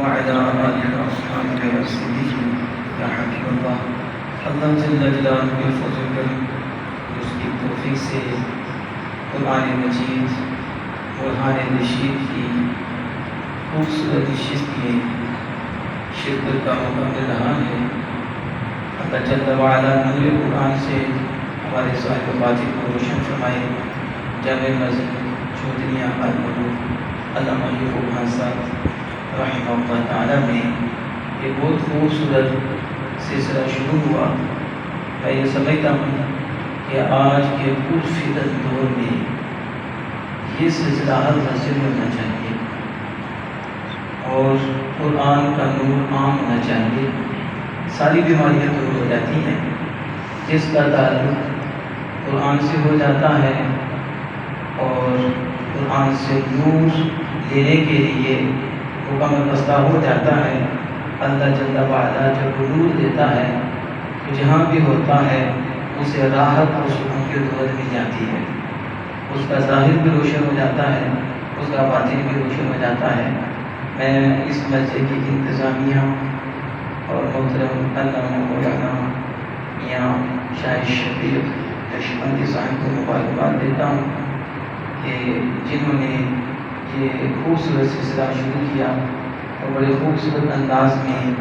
وعلى آله وأصحابه وسلم يا حبيب الله. اللہ جل جلالہ کے فضل کرم اس کی توفیق سے قرآن مجید برہان رشید کی خوبصورت نشست میں شرکت کا موقع مل رہا ہے. اللہ جل وعلا نور قرآن سے ہمارے صاحب باطن کو روشن فرمائے. جامع مسجد چودھریاں علامہ یعقوب خان صاحب رحمہ اللہ تعالیٰ میں یہ بہت خوبصورت سلسلہ شروع ہوا. میں یہ سمجھتا ہوں کہ آج کے پرفتن دور میں یہ سلسلہ ہر مسجد میں ہونا چاہیے اور قرآن کا نور عام ہونا چاہیے. ساری بیماریاں دور ہو جاتی ہیں. جس کا تعلق قرآن سے ہو جاتا ہے اور قرآن سے نور لینے کے لیے مکمل رستہ ہو جاتا ہے. اللہ جل وعلا جب نور دیتا ہے تو جہاں بھی ہوتا ہے اسے راحت اور سکون کی دولت مل جاتی ہے. اس کا ظاہر بھی روشن ہو جاتا ہے, اس کا باطن بھی روشن ہو جاتا ہے. میں اس مسجد کی انتظامیہ اور محترم علامہ مولانا میاں شاہ شفیق نقشبندی صاحب کو مبارکباد دیتا ہوں کہ جنہوں نے یہ خوبصورت سلسلہ شروع کیا اور بڑے خوبصورت انداز میں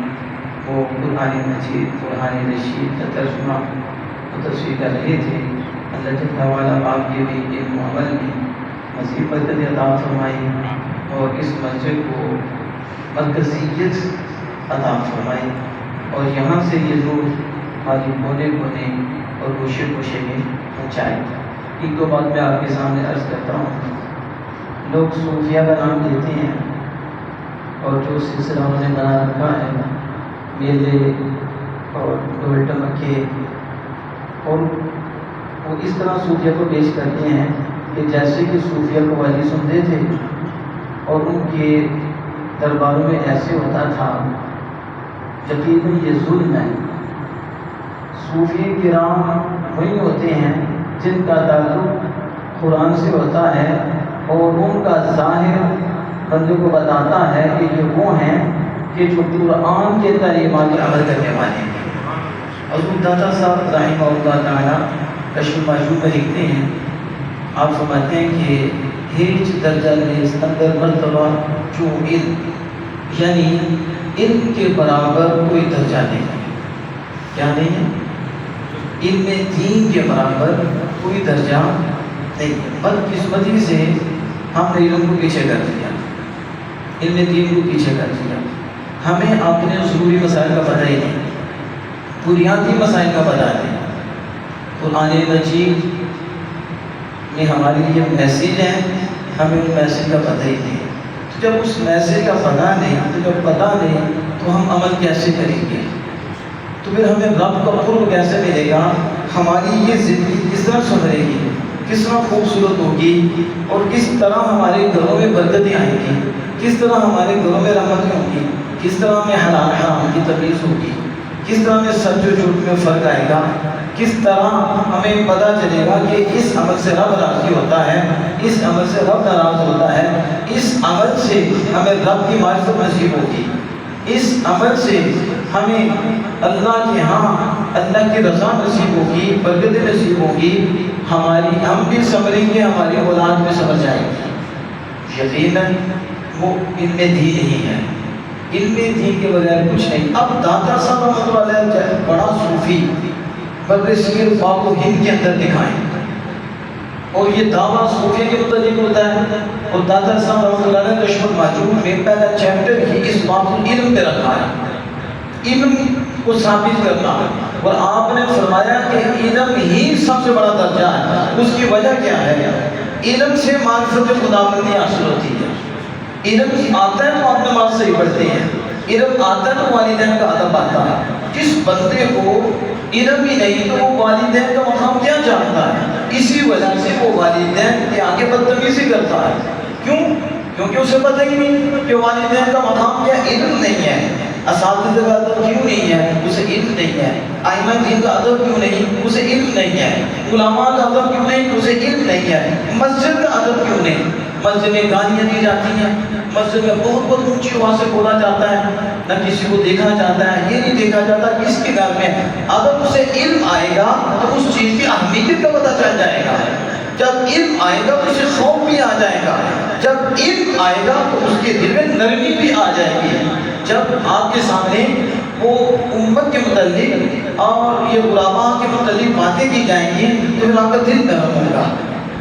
وہ قرآن مجید قرآن رشید کا ترجمہ و تفسیر کر رہے تھے. اللہ جل وعلا آپ کے بھی علم و عمل میں مزید برکت عطا فرمائی اور اس مسجد کو مرکزیت عطا فرمائی اور یہاں سے یہ نور ہماری کونے کونے اور گوشے گوشے میں پہنچائے. ایک دو بات میں آپ کے سامنے عرض کرتا ہوں. لوگ صوفیہ کا نام لیتے ہیں اور جو سلسلہ انہوں نے بنا رکھا ہے میلے اور ڈھول ڈمکے اور وہ اس طرح صوفیہ کو پیش کرتے ہیں کہ جیسے کہ صوفیہ کو ولی سنتے تھے اور ان کے درباروں میں ایسے ہوتا تھا. یقیناً یہ ظلم ہے. صوفی کرام وہی ہوتے ہیں جن کا تعلق قرآن سے ہوتا ہے اور ان کا ظاہر بندے کو بتاتا ہے کہ یہ وہ ہیں کہ جو قرآن کے تعلیمات پر عمل کرنے والے ہیں. حضرت داتا صاحب رحمہ اللہ تعالیٰ کشف المعجوب میں لکھتے ہیں, آپ فرماتے ہیں کہ ہیچ درجہ نیست اندر مرتبہ جو علم, یعنی علم کے برابر کوئی درجہ نہیں. کیا نہیں ہے؟ علم دین کے برابر کوئی درجہ نہیں. بدقسمتی سے ہم نے علم کو پیچھے کر دیا, علم دین کو پیچھے کر دیا. ہمیں اپنے ضروری مسائل کا پتہ ہی نہیں, بنیادی مسائل کا پتہ نہیں. قرآن مجید میں ہمارے لیے میسیج ہے, ہمیں اس میسیج کا پتہ ہی نہیں. تو جب اس میسیج کا پتہ نہیں, تو جب پتہ نہیں تو ہم عمل کیسے کریں گے؟ تو پھر ہمیں رب کا قرب کیسے ملے گا؟ ہماری یہ زندگی کس طرح سدھرے گی, کس طرح خوبصورت ہوگی اور کس طرح ہمارے گھروں میں برکتیں آئیں گی, کس طرح ہمارے گھروں میں رحمتیں ہوں گی, کس طرح میں حلال حرام کی تمیز ہوگی, کس طرح میں سچ و جھوٹ میں فرق آئے گا, کس طرح ہمیں پتہ چلے گا کہ اس عمل سے رب راضی ہوتا ہے, اس عمل سے رب ناراض ہوتا ہے, اس عمل سے ہمیں رب کی معرفت نصیب ہوگی, اس عمل سے ہمیں اللہ کے ہاں اللہ کی رضا نصیب ہوگی, برکتیں نصیب ہوگی. ہم بھی سمجھیں گے, ہماری اولاد بھی سمجھ جائے گی. یقیناً وہ علم دین ہی ہے, علم دین کے بغیر کچھ نہیں. اب داتا صاحب رحمۃ اللہ علیہ بڑا صوفی بر صغیر پاک و ہند کے اندر دکھائیں اور یہ دعویٰ صوفیہ کے متعلق ہوتا ہے. اور داتا صاحب رحمۃ اللہ علیہ کشف المعجوب میں پہلا چیپٹر ہی اس بات کو علم پہ رکھا ہے, علم کو ثابت کرنا. اور آپ نے فرمایا کہ علم ہی سب سے بڑا درجہ ہے. اس کی وجہ کیا ہے؟ علم سے معرفت خداوندی حاصل ہوتی ہے. علم آتا ہے تو آپ نماز صحیح پڑھتے ہیں, علم آتا ہے تو والدین کا ادب آتا ہے. جس بندے کو علم ہی نہیں تو وہ والدین کا مقام کیا جانتا ہے؟ اسی وجہ سے وہ والدین کے آگے بدتمیزی کرتا ہے. کیوں؟ کیونکہ اسے پتہ ہی نہیں کہ والدین کا مقام کیا, علم نہیں ہے. اساتذہ کا ادب کیوں نہیں ہے؟ اسے علم نہیں ہے. ائمہ دین کا ادب کیوں نہیں؟ اسے علم نہیں ہے. علماء کا ادب کیوں نہیں؟ اسے علم نہیں ہے. مسجد کا ادب کیوں نہیں؟ مسجد میں گالیاں دی جاتی ہیں, مسجد میں بہت بہت اونچی آواز سے بولا جاتا ہے، نہ کسی کو دیکھا جاتا ہے، یہ نہیں دیکھا جاتا کس کے گھر میں، اگر اسے علم آئے گا تو اس چیز کی اہمیت کا پتہ چل جائے گا، جب علم آئے گا تو اسے خوف بھی آ جائے گا، جب علم آئے گا تو اس کے دل میں نرمی بھی آ جائے گی، جب آپ کے سامنے وہ امت کے متعلق اور یہ علماء کے متعلق باتیں کی جائیں گی تو پھر آپ کا دل نرم ہوگا،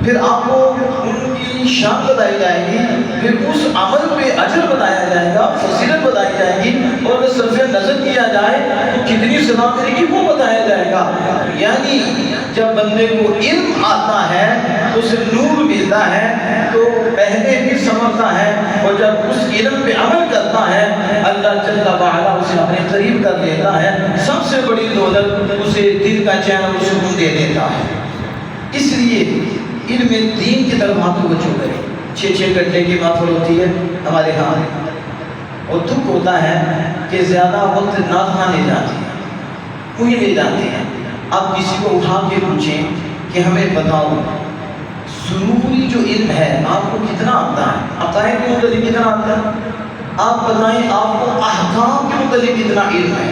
پھر آپ کو ان کی شان بتائی جائے گی، پھر اس عمل پہ اجر بتایا جائے گا، فضیلت بتائی جائے گی، اور اگر صرف نظر کیا جائے تو کتنی سزا ملے گی وہ بتایا جائے گا۔ یعنی جب بندے کو علم آتا ہے تو اسے نور ملتا ہے تو پہلے بھی سمجھتا ہے، اور جب اس علم پہ عمل کرتا ہے اللہ جل وعلا اسے اپنے قریب کر لیتا ہے، سب سے بڑی دولت اسے دل کا چین اور سکون دے دیتا ہے۔ اس لیے علم دین کی طرف آپ توجہ کریں۔ 6 گھنٹے کی محفل ہوتی ہے ہمارے ہاں، اور دکھ ہوتا ہے کہ زیادہ وقت نہ کھانے جاتی ہے، کوئی لے جاتے ہیں۔ آپ کسی کو اٹھا کے پوچھیں کہ ہمیں بتاؤ ضروری جو علم ہے آپ کو کتنا آتا ہے، عقائد کے متعلق کتنا آتا ہے، آپ بتائیں آپ کو احکام کے متعلق کتنا علم ہے،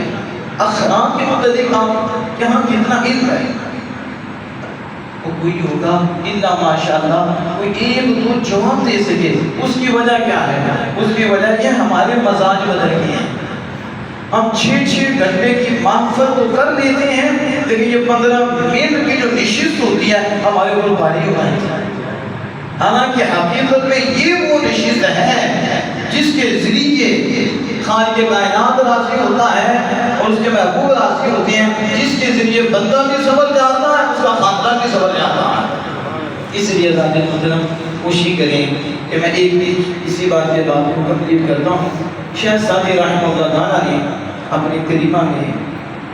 اخلاق کے متعلق آپ یہاں کتنا علم ہے۔ کوئی ہوگا الا ماشاءاللہ کوئی ایک دو جواب دے سکے، اس کی وجہ کیا ہے؟ اس کی وجہ یہ ہمارے مزاج بدل گئے ہیں، ہم 6 گھنٹے کی محفل تو کر لیتے ہیں لیکن یہ 15 منٹ کی جو نشست ہوتی ہے ہمارے اوپر بھاری ہو جاتی ہے، حالانکہ حقیقت میں یہ وہ نشست ہے جس کے ذریعے خالق کائنات راضی ہوتا ہے اور اس کے محبوب راضی ہوتے ہیں، جس کے ذریعے بندہ بھی صبر جاتا ہے، اس کا خاندان بھی صبر جاتا ہے۔ اس لیے ذات محترم کوشش کریں کہ میں ایک بھی اسی بات کے بات کو کمپلیٹ کرتا ہوں۔ شیخ سعدی رحمہ اللہ تعالیٰ نے اپنی کلمہ میں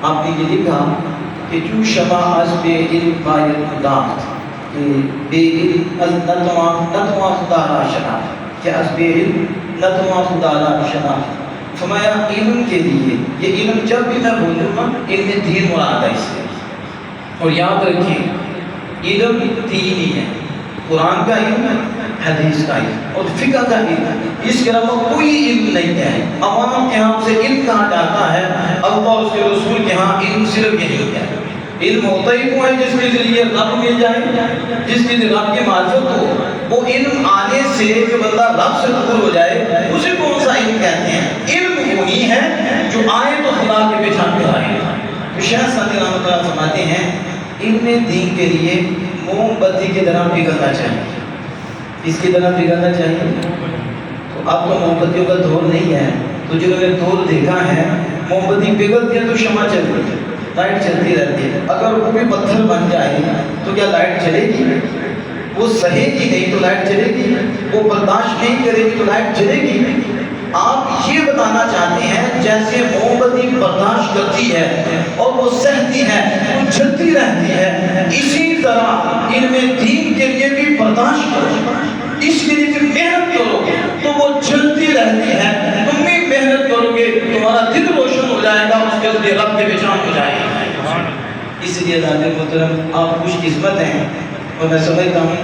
آپ نے یہ لکھا کہ جو شبہ از بے علم باید خدا، کہ بے علم از نتوان خدا را شناخت، کہ از بے علم نتوان خدا را شناخت۔ فرمایا علم کے لیے، یہ علم جب بھی میں بولوں گا علم دین مراد ہے اس سے، اور یاد رکھیں علم دینی ہے، قرآن کا علم ہے، حدیث کا علم اور فقہ کا علم، اس کے علاوہ کوئی علم نہیں ہے۔ عوام کے ہاں سے علم کہا جاتا ہے، اللہ اور اس کے رسول کے ہاں علم صرف یہی ہے۔ علم ہوتا ہی وہ ہے جس کے ذریعے رب مل جائے، جس کے ذریعے رب کی معرفت ہو۔ وہ علم آنے سے کہ بندہ رب سے دور ہو جائے اسے کون سا علم کہتے ہیں؟ علم وہی ہے جو آئے تو خدا کے پہچان پہ آئے۔ تو شیخ سعدی رحمۃ اللہ فرماتے ہیں علم دین کے لیے موم بتی کی طرح پگھلنا چاہیے۔ اس کی طرح پگھلنا چاہیے۔ تو اب تو موم بتیوں کا دور نہیں ہے، تو جنہوں نے دور دیکھا ہے موم بتی پگھلتی ہے تو شمع چلتی ہے، لائٹ چلتی رہتی ہے۔ اگر وہ بھی پتھر بن جائے تو کیا لائٹ چلے گی؟ وہ سہے گی نہیں تو لائٹ چلے گی، وہ برداشت نہیں کرے گی تو لائٹ چلے گی۔ آپ یہ بتانا چاہتے ہیں جیسے موم بتی برداشت کرتی ہے اور وہ سہتی ہے، وہ جلتی رہتی ہے، اسی طرح علم دین کے لیے بھی برداشت کرو، اس کے لیے بھی محنت کرو تو وہ جلتی رہتی ہے۔ تم بھی محنت کرو گے تمہارا دل روشن ہو جائے گا، اس کے ذریعے رب کے پہچان ہو جائے گا۔ اس لیے ذات محترم آپ خوش قسمت ہیں، اور میں سمجھتا ہوں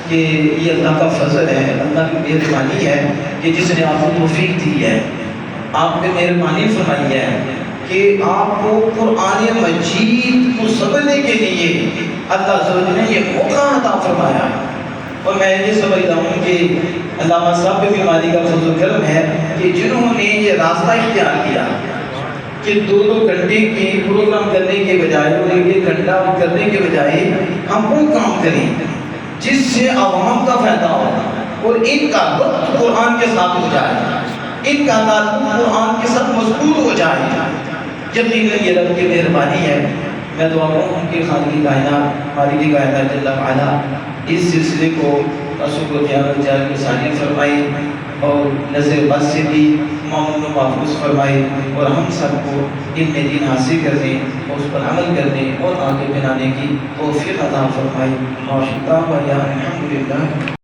کہ یہ اللہ کا فضل ہے، اللہ کی مہربانی ہے کہ جس نے آپ کو توفیق دی ہے، آپ پہ مہربانی فرمائی ہے کہ آپ کو قرآن مجید کو سمجھنے کے لیے اللہ تعالیٰ نے یہ موقع عطا فرمایا۔ اور میں یہ سمجھتا ہوں کہ علامہ صاحب پہ بھی مالی کا فضل و کرم ہے کہ جنہوں نے یہ راستہ اختیار کیا کہ 2 گھنٹے کے پروگرام کرنے کے بجائے اور 1 گھنٹہ کرنے کے بجائے ہم وہ کام کریں جس سے عوام کا فائدہ ہو اور ان کا وقت قرآن کے ساتھ ہو جائے، ان کا تعلق قرآن کے ساتھ مضبوط ہو جائے۔ یقیناً یہ رب کی مہربانی ہے۔ میں دعا کروں ان کے خالق کائنات مالک کائنات جل وعلا اس سلسلے کو رسول و قیامت جال کی ثانی فرمائی اور نظر بد سے بھی معمول و محفوظ فرمائے، اور ہم سب کو علم دین حاصل کرنے اور اس پر عمل کرنے اور آگے بنانے کی توفیق عطا فرمائے۔ الحمدللہ